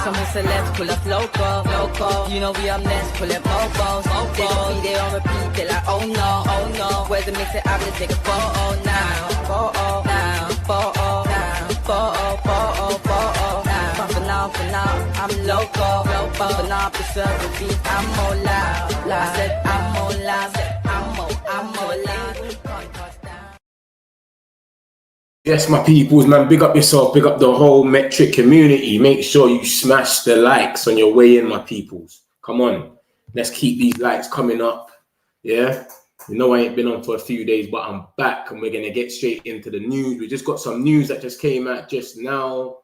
Some celebs pull up loco. You know we up next, pull up mobos. They don't be there on repeat, they like, oh no. Where's the mix it up, let's take a photo now. For now, I'm loco. For now, preserve the beat, I'm more loud. I said I'm more loud, I'm more loud. Yes, my peoples, man, big up yourself, big up the whole metric community. Make sure you smash the likes on your way in, my peoples. Come on, let's keep these likes coming up. Yeah, you know I ain't been on for a few days, but I'm back and we're going to get straight into the news. We just got some news that just came out just now.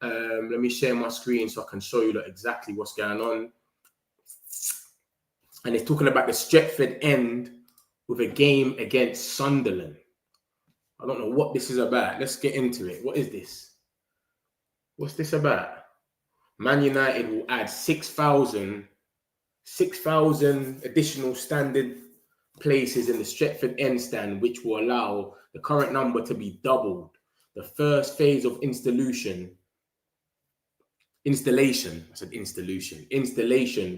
Let me share my screen so I can show you exactly what's going on. And it's talking about the Stretford end with a game against Sunderland. I don't know what this is about. Let's get into it. What is this? What's this about? Man United will add 6,000 additional standard places in the Stretford end stand, which will allow the current number to be doubled. The first phase of installation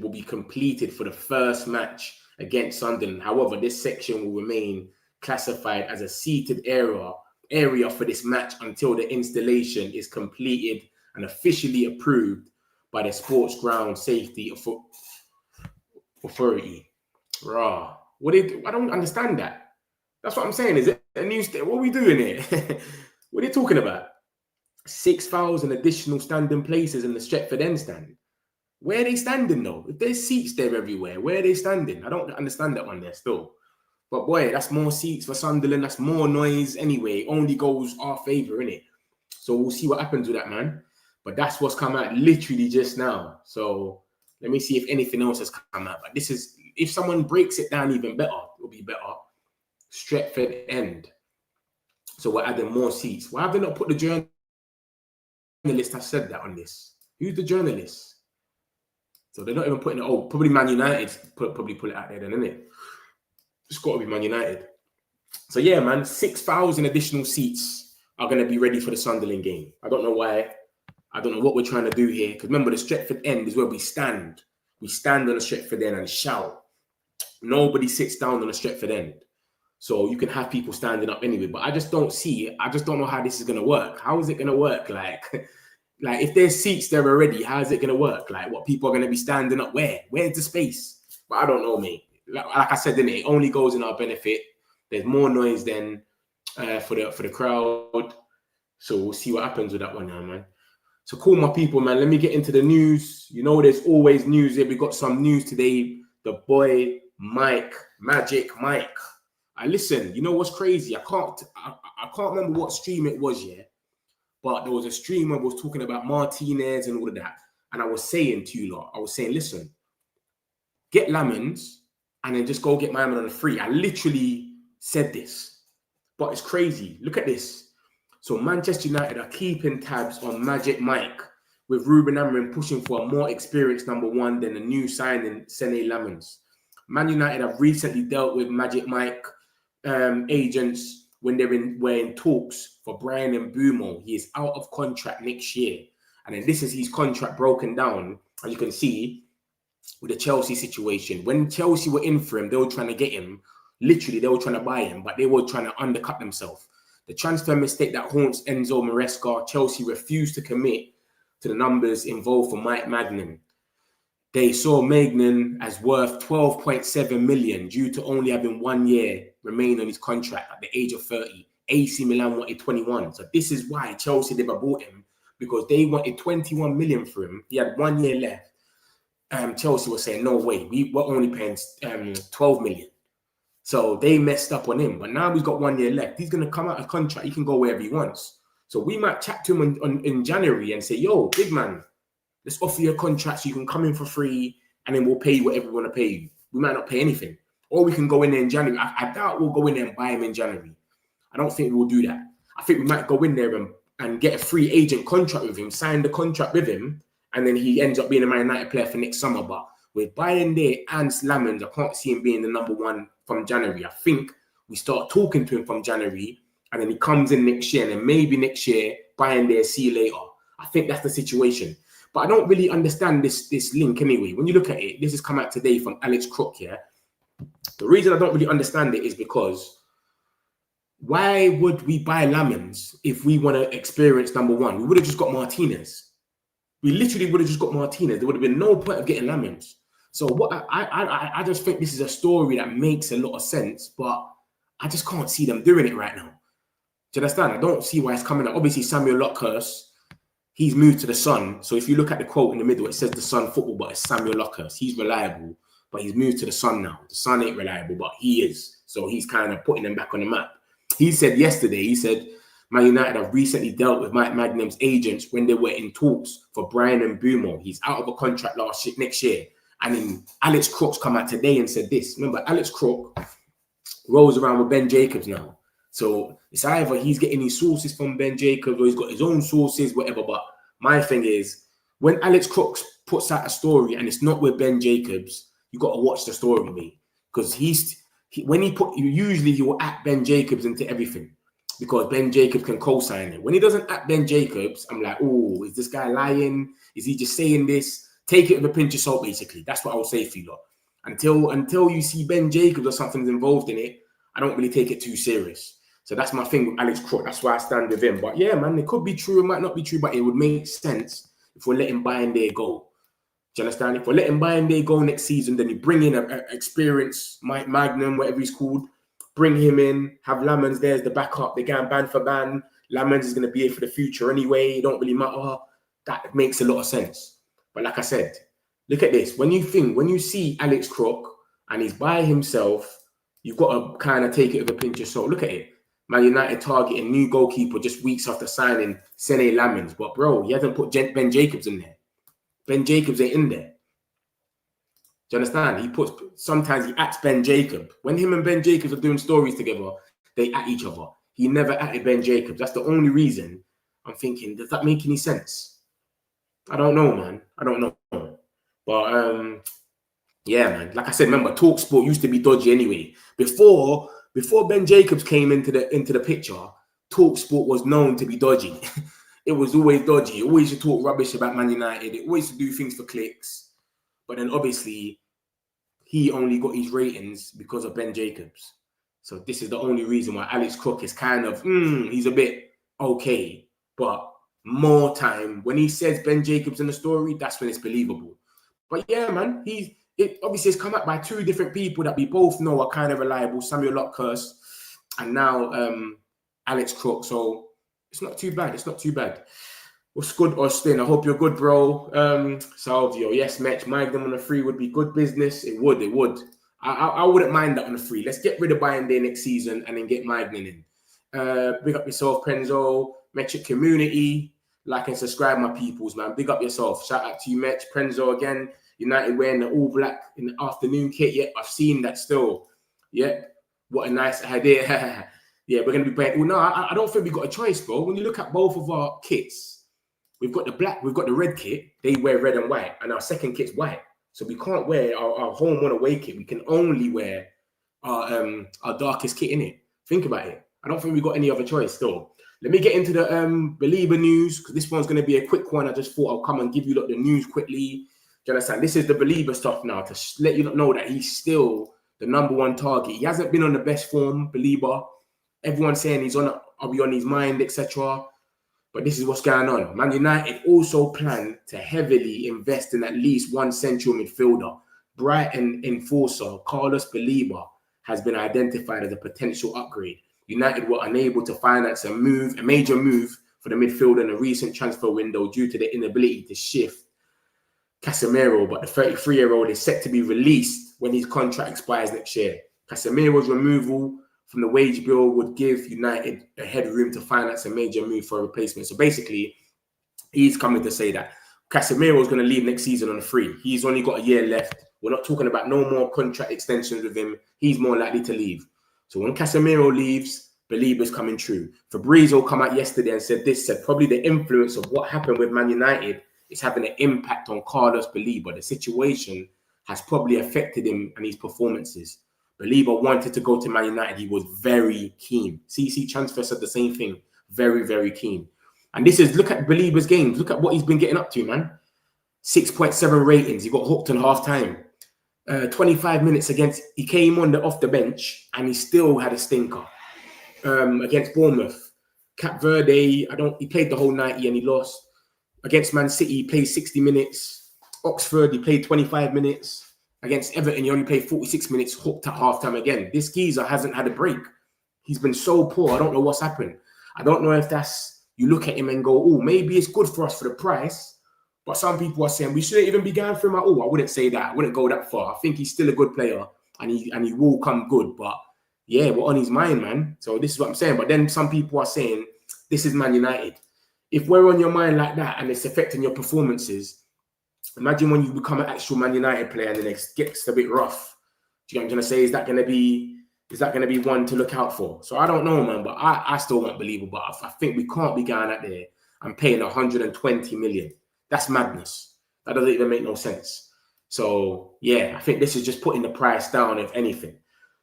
will be completed for the first match against Sunderland. However, this section will remain classified as a seated area for this match until the installation is completed and officially approved by the Sports Ground Safety Authority. I don't understand that. That's what I'm saying. Is it a new what are we doing here? What are you talking about? 6,000 additional standing places in the Stretford end stand. Where are they standing though? If there's seats there everywhere, where are they standing? I don't understand that one there still. But boy, that's more seats for Sunderland. That's more noise anyway. It only goes our favour, innit? So we'll see what happens with that, man. But that's what's come out literally just now. So let me see if anything else has come out. But this is, if someone breaks it down even better, it'll be better. Stretford end. So we're adding more seats. Why have they not put the journalist that said that on this? Who's the journalist? So they're not even putting it. Oh, probably Man United probably put it out there then, innit? It's got to be Man United. So yeah, man, 6,000 additional seats are going to be ready for the Sunderland game. I don't know why. I don't know what we're trying to do here. Because remember, the Stretford end is where we stand. We stand on the Stretford end and shout. Nobody sits down on the Stretford end. So you can have people standing up anyway. But I just don't see it. I just don't know how this is going to work. How is it going to work? Like if there's seats there already, how is it going to work? Like what, people are going to be standing up where? Where's the space? But I don't know, mate. Like I said, it only goes in our benefit. There's more noise than for the crowd. So we'll see what happens with that one now, man. So cool, my people, man. Let me get into the news. You know, there's always news here. We got some news today. The boy Magic Mike. Listen, you know what's crazy? I can't remember what stream it was, yeah. But there was a stream where I was talking about Martinez and all of that. And I was saying to you lot, listen, get Lamens and then just go get my man on the free. I literally said this, but it's crazy. Look at this. So Manchester United are keeping tabs on Magic Mike, with Ruben Amorim pushing for a more experienced number one than the new signing Sene Lamens. Man United have recently dealt with Magic Mike agents when we're in talks for Brian Mbeumo. He is out of contract next year. And then this is his contract broken down, as you can see, with the Chelsea situation. When Chelsea were in for him, they were trying to get him. Literally, they were trying to buy him, but they were trying to undercut themselves. The transfer mistake that haunts Enzo Maresca, Chelsea refused to commit to the numbers involved for Maignan. They saw Maignan as worth 12.7 million due to only having 1 year remain on his contract at the age of 30. AC Milan wanted 21. So this is why Chelsea never bought him, because they wanted 21 million for him. He had 1 year left. Chelsea was saying, no way, we're only paying 12 million. So they messed up on him. But now he's got 1 year left. He's going to come out of contract. He can go wherever he wants. So we might chat to him in January and say, yo, big man, let's offer you a contract so you can come in for free and then we'll pay you whatever we want to pay you. We might not pay anything. Or we can go in there in January. I doubt we'll go in there and buy him in January. I don't think we'll do that. I think we might go in there and get a free agent contract with him, sign the contract with him, and then he ends up being a Man United player for next summer. But with buying there and Lamens, I can't see him being the number one from January. I think we start talking to him from January, and then he comes in next year, and then maybe next year, buying there, see you later. I think that's the situation. But I don't really understand this link anyway. When you look at it, this has come out today from Alex Crook, yeah? The reason I don't really understand it is because why would we buy Lamens if we want to experience number one? We would have just got Martinez. We literally would have just got Martinez. There would have been no point of getting Lamens. So what I just think this is a story that makes a lot of sense, but I just can't see them doing it right now. Do you understand? I don't see why it's coming up. Obviously, Samuel Lockhurst, he's moved to the Sun. So if you look at the quote in the middle, it says the Sun football, but it's Samuel Lockhurst. He's reliable, but he's moved to the Sun now. The Sun ain't reliable, but he is. So he's kind of putting them back on the map. He said yesterday, he said, Man United have recently dealt with Mike Magnan's agents when they were in talks for Brian and Bumo. He's out of a contract next year. And then Alex Crook's come out today and said this. Remember, Alex Crook rolls around with Ben Jacobs now. So it's either he's getting his sources from Ben Jacobs or he's got his own sources, whatever. But my thing is, when Alex Crook puts out a story and it's not with Ben Jacobs, you got to watch the story with me. Because usually he will add Ben Jacobs into everything. Because Ben Jacobs can co-sign it. When he doesn't add Ben Jacobs, I'm like, oh, is this guy lying? Is he just saying this? Take it with a pinch of salt, basically. That's what I would say for you lot. Until you see Ben Jacobs or something's involved in it, I don't really take it too serious. So that's my thing with Alex Crook. That's why I stand with him. But yeah, man, it could be true. It might not be true, but it would make sense if we're letting Bayern go. Do you understand? If we're letting Bayern go next season, then you bring in an experienced Maignan, whatever he's called. Bring him in, have Lamens there as the backup. They're going ban for ban. Lamens is going to be here for the future anyway. It don't really matter. That makes a lot of sense. But like I said, look at this. When you see Alex Crook and he's by himself, you've got to kind of take it with a pinch of salt. Look at it. Man United targeting new goalkeeper just weeks after signing Sene Lamens. But bro, he hasn't put Ben Jacobs in there. Ben Jacobs ain't in there. Do you understand? Sometimes he acts Ben Jacob. When him and Ben Jacobs are doing stories together, they at each other. He never acted Ben Jacobs. That's the only reason I'm thinking, does that make any sense? I don't know, man. I don't know. But yeah, man. Like I said, remember, TalkSport used to be dodgy anyway. Before Ben Jacobs came into the picture, TalkSport was known to be dodgy. It was always dodgy. It always used to talk rubbish about Man United. It always used to do things for clicks. But then obviously, he only got his ratings because of Ben Jacobs. So this is the only reason why Alex Crook is kind of, he's a bit okay. But more time, when he says Ben Jacobs in the story, that's when it's believable. But yeah, man, it obviously has come up by two different people that we both know are kind of reliable, Samuel Lockhurst and now Alex Crook. So it's not too bad. It's not too bad. What's good, Austin? I hope you're good, bro. Salvio, yes, match. Maignan on the free would be good business. It would. I wouldn't mind that on the free. Let's get rid of Bayern Day next season and then get Maignan in. Big up yourself, Prenzo. Metric community. Like and subscribe, my peoples, man. Big up yourself. Shout out to you, Metch. Prenzo again. United wearing the all black in the afternoon kit. Yeah, I've seen that still. Yeah, what a nice idea. Yeah, we're going to be playing. Well, no, I don't think we've got a choice, bro. When you look at both of our kits, we've got the black, we've got the red kit. They wear red and white, and our second kit's white. So we can't wear our home and away kit. We can only wear our darkest kit in it. Think about it. I don't think we've got any other choice still. Let me get into the Baleba news, because this one's going to be a quick one. I just thought I'll come and give you the news quickly. Do you understand? This is the Baleba stuff now, to let you know that he's still the #1 target. He hasn't been on the best form, Baleba. Everyone's saying he's on his mind, etc. But this is what's going on. Man United also plan to heavily invest in at least one central midfielder. Brighton enforcer Carlos Baleba has been identified as a potential upgrade. United were unable to finance a major move for the midfielder in a recent transfer window due to the inability to shift Casemiro, but the 33-year-old is set to be released when his contract expires next year. Casemiro's removal from the wage bill would give United a headroom to finance a major move for a replacement. So basically, he's coming to say that Casemiro is going to leave next season on a free. He's only got a year left. We're not talking about no more contract extensions with him. He's more likely to leave. So when Casemiro leaves, Baleba's coming true. Fabrizio come out yesterday and said probably the influence of what happened with Man United is having an impact on Carlos Baleba. The situation has probably affected him and his performances. Baleba wanted to go to Man United. He was very keen. CC Transfer said the same thing. Very, very keen. And this is, look at Baleba's games. Look at what he's been getting up to, man. 6.7 ratings. He got hooked on half time. 25 minutes he came off the bench and he still had a stinker. Against Bournemouth. Cap Verde, he played the whole 90 and he lost. Against Man City, he played 60 minutes. Oxford, he played 25 minutes. Against Everton, he only played 46 minutes, hooked at halftime again. This geezer hasn't had a break. He's been so poor. I don't know what's happened. I don't know if you look at him and go, oh, maybe it's good for us for the price. But some people are saying we shouldn't even be going for him at all. I wouldn't say that. I wouldn't go that far. I think he's still a good player and he will come good. But yeah, we're on his mind, man. So this is what I'm saying. But then some people are saying this is Man United. If we're on your mind like that and it's affecting your performances, imagine when you become an actual Man United player and then it gets a bit rough. Do you know what I'm trying to say? Is that going to be one to look out for? So I don't know, man. But I still want Baleba. But I think we can't be going out there and paying 120 million. That's madness. That doesn't even make no sense. So yeah, I think this is just putting the price down, if anything.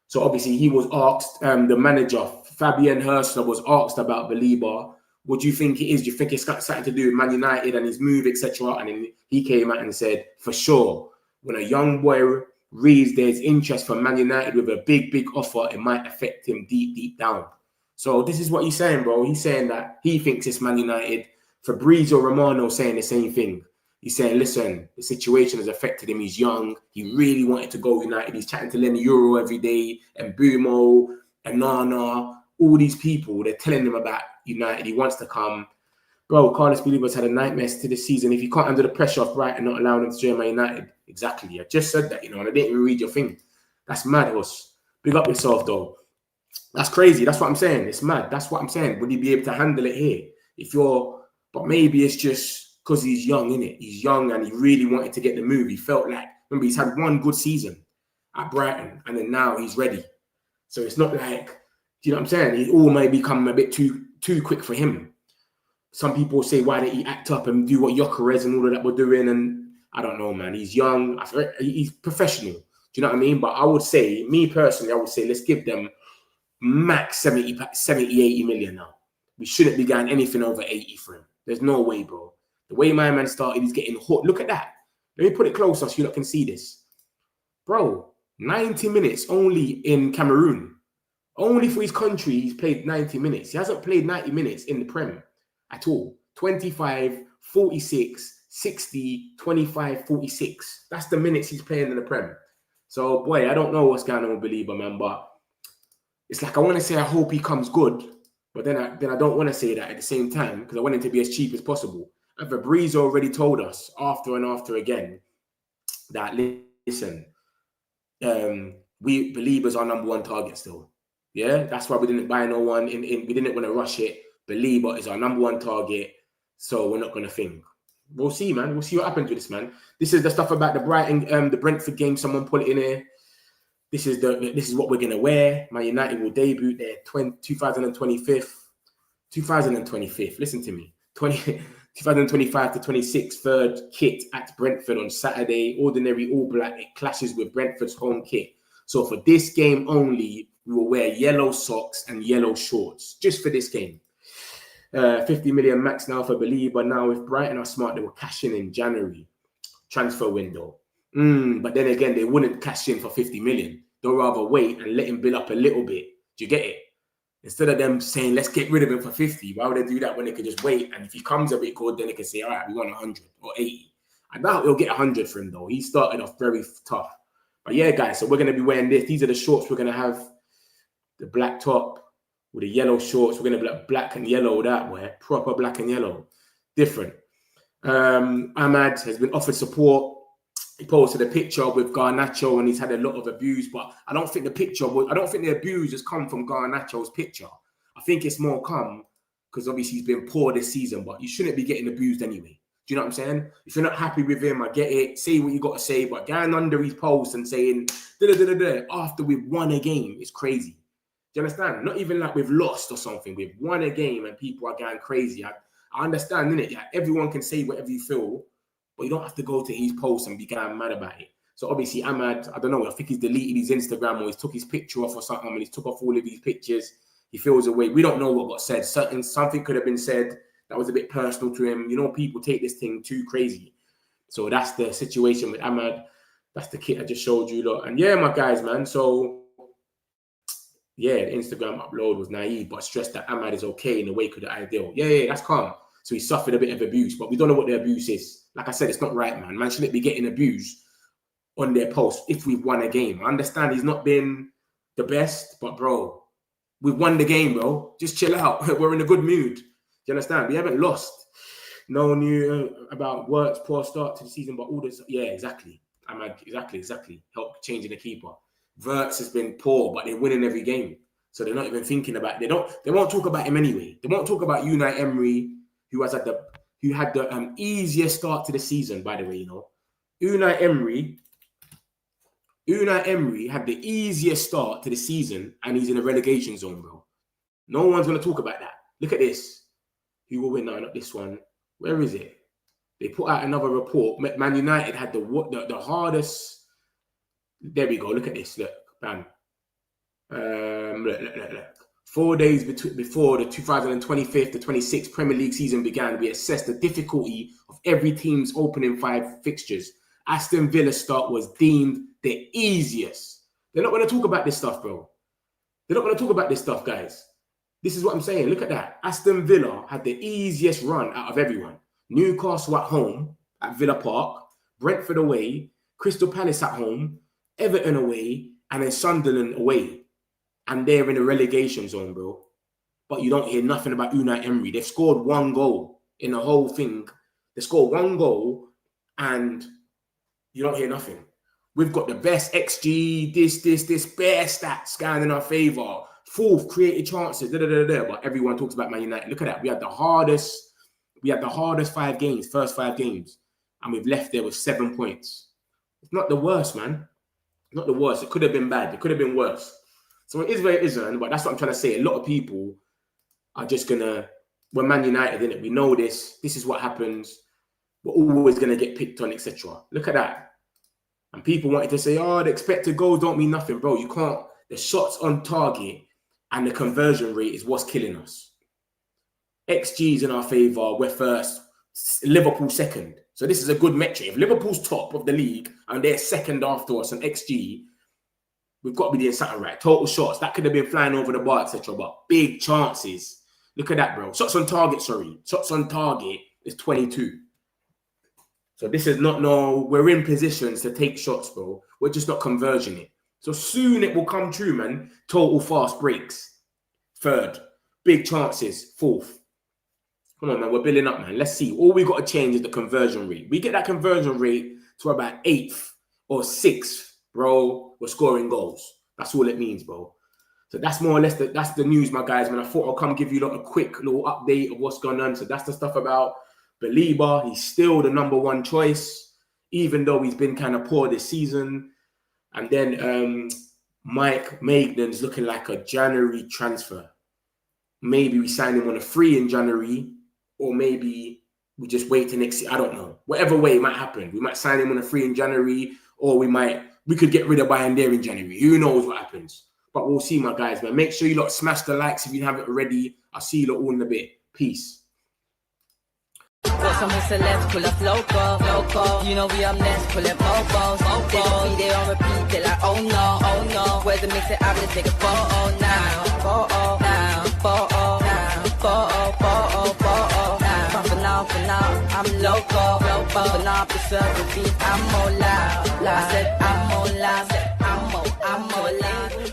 So obviously he was asked, the manager, Fabian Hurstler, was asked about Baleba. What do you think it is? Do you think it's got something to do with Man United and his move, etc.? And then he came out and said, for sure, when a young boy reads there's interest from Man United with a big, big offer, it might affect him deep, deep down. So this is what he's saying, bro. He's saying that he thinks it's Man United. Fabrizio Romano saying the same thing. He's saying, listen, the situation has affected him. He's young. He really wanted to go United. He's chatting to Lenny Euro every day, and Bumo, and Nana, all these people. They're telling him about United. He wants to come. Bro, Carlos Baleba's had a nightmare to this season. If you can't under the pressure of Brighton not allowing him to join Man United. Exactly. I just said that, and I didn't even read your thing. That's mad, Huss. Big up yourself, though. That's crazy. That's what I'm saying. It's mad. That's what I'm saying. Would he be able to handle it here? But maybe it's just because he's young, innit? He's young and he really wanted to get the move. He felt like, remember, he's had one good season at Brighton and then now he's ready. So it's not like, do you know what I'm saying? It all may become a bit too quick for him. Some people say, why didn't he act up and do what Gyökeres and all of that were doing? And I don't know, man. He's young. He's professional. Do you know what I mean? But I would say, me personally, let's give them max 70, 80 million now. We shouldn't be getting anything over 80 for him. There's no way, bro. The way my man started, he's getting hooked. Look at that. Let me put it closer so you lot can see this. Bro, 90 minutes only in Cameroon. Only for his country, he's played 90 minutes. He hasn't played 90 minutes in the Prem at all. 25, 46, 60, 25, 46. That's the minutes he's playing in the Prem. So, boy, I don't know what's going on with Baleba, man, but it's like I want to say I hope he comes good. But then I don't want to say that at the same time because I want him to be as cheap as possible. And Fabrizio already told us after and after again that, listen, Baleba's our number one target still. Yeah, that's why we didn't buy NO1. We didn't want to rush it. Baleba is our number one target, so we're not going to think. We'll see, man. We'll see what happens with this, man. This is the stuff about the Brentford game. Someone put it in there. This is what we're gonna wear. Man United will debut their 2025. Listen to me. 2025 to 26 third kit at Brentford on Saturday. Ordinary all black. It clashes with Brentford's home kit. So for this game only, we will wear yellow socks and yellow shorts just for this game. 50 million max now for Baleba. Now, if Brighton are smart, they will cash in January transfer window. But then again, they wouldn't cash in for 50 million. They'll rather wait and let him build up a little bit. Do you get it? Instead of them saying, let's get rid of him for 50, why would they do that when they could just wait? And if he comes a bit good, then they can say, all right, we want 100 or 80. I doubt he'll get 100 for him, though. He started off very tough. But yeah, guys, so we're going to be wearing this. These are the shorts we're going to have. The black top with the yellow shorts. We're going to be black and yellow that way. Proper black and yellow. Different. Ahmad has been offered support. He posted a picture with Garnacho and he's had a lot of abuse, but I don't think the abuse has come from Garnacho's picture. I think it's more come because obviously he's been poor this season, but you shouldn't be getting abused anyway. Do you know what I'm saying? If you're not happy with him, I get it. Say what you got to say, but going under his post and saying after we've won a game is crazy. Do you understand? Not even like we've lost or something. We've won a game and people are going crazy. I understand, innit? Yeah, everyone can say whatever you feel, but you don't have to go to his post and be getting mad about it. So obviously Ahmad, I don't know, I think he's deleted his Instagram or he's took his picture off or something and he's took off all of these pictures. He feels away. We don't know what got said. Something could have been said that was a bit personal to him. You know, people take this thing too crazy. So that's the situation with Ahmad. That's the kit I just showed you, lot. And yeah, my guys, man. So yeah, the Instagram upload was naive, but stressed that Ahmad is okay in the wake of the ideal. Yeah, that's calm. So he suffered a bit of abuse, but we don't know what the abuse is. Like I said, it's not right, man. Man shouldn't be getting abused on their post if we've won a game. I understand he's not been the best, but bro, we've won the game, bro. Just chill out. We're in a good mood. Do you understand? We haven't lost. No new about Work's poor start to the season, but all this. Yeah, exactly. Exactly. Help changing the keeper. Verts has been poor, but they're winning every game. So they're not even thinking about They won't talk about him anyway. They won't talk about Unai Emery, who had the easiest start to the season, by the way, you know. Unai Emery had the easiest start to the season, and he's in a relegation zone, bro. No one's going to talk about that. Look at this. Who will win? No, not this one. Where is it? They put out another report. Man United had the hardest. There we go. Look at this. Look, bam. Look. 4 days before the 2025 to 26 Premier League season began, we assessed the difficulty of every team's opening 5 fixtures. Aston Villa's start was deemed the easiest. They're not going to talk about this stuff, bro. They're not going to talk about this stuff, guys. This is what I'm saying. Look at that. Aston Villa had the easiest run out of everyone. Newcastle at home at Villa Park, Brentford away, Crystal Palace at home, Everton away, and then Sunderland away. And they're in a relegation zone, bro. But you don't hear nothing about Unai Emery. They've scored 1 goal in the whole thing. They scored 1 goal and you don't hear nothing. We've got the best XG, this, bare stats going in our favour. 4th created chances, but everyone talks about Man United. Look at that. We had the hardest 5 games, first 5 games, and we've left there with 7 points. It's not the worst, man. Not the worst. It could have been bad. It could have been worse. So it is where it isn't, but that's what I'm trying to say. A lot of people are just we're Man United, innit? We know this. This is what happens. We're always going to get picked on, etc. Look at that. And people wanted to say, the expected goals don't mean nothing, bro. You can't. The shots on target and the conversion rate is what's killing us. XG's in our favour. We're first. Liverpool second. So this is a good metric. If Liverpool's top of the league and they're second after us on XG, we've got to be doing something right. Total shots. That could have been flying over the bar, etc. But big chances. Look at that, bro. Shots on target, Shots on target is 22. So this is we're in positions to take shots, bro. We're just not converging it. So soon it will come true, man. Total fast breaks. 3rd. Big chances. 4th. Come on, man. We're building up, man. Let's see. All we got to change is the conversion rate. We get that conversion rate to about 8th or 6th, bro. We're scoring goals. That's all it means, bro. So that's more or less that's the news, my guys, man. I thought I'll come give you a quick little update of what's going on. So that's the stuff about Baleba. He's still the number 1 choice, even though he's been kind of poor this season. And then Maignan's looking like a January transfer. Maybe we sign him on a free in January, or maybe we just wait till next year. I don't know. Whatever way it might happen. We might sign him on a free in January, or we could get rid of Bayern there in January. Who knows what happens? But we'll see, my guys, man. Make sure you lot smash the likes if you haven't already. I'll see you lot all in a bit. Peace. Got some celebs, pull up local. You know we up next, pull up mobos. They don't see, they on repeat, they're like, oh no. Where's the mix it up, let's take a photo now. For now, I'm local. But now I preserve the beat, I'm more loud. I said I'm more loud, I'm more loud.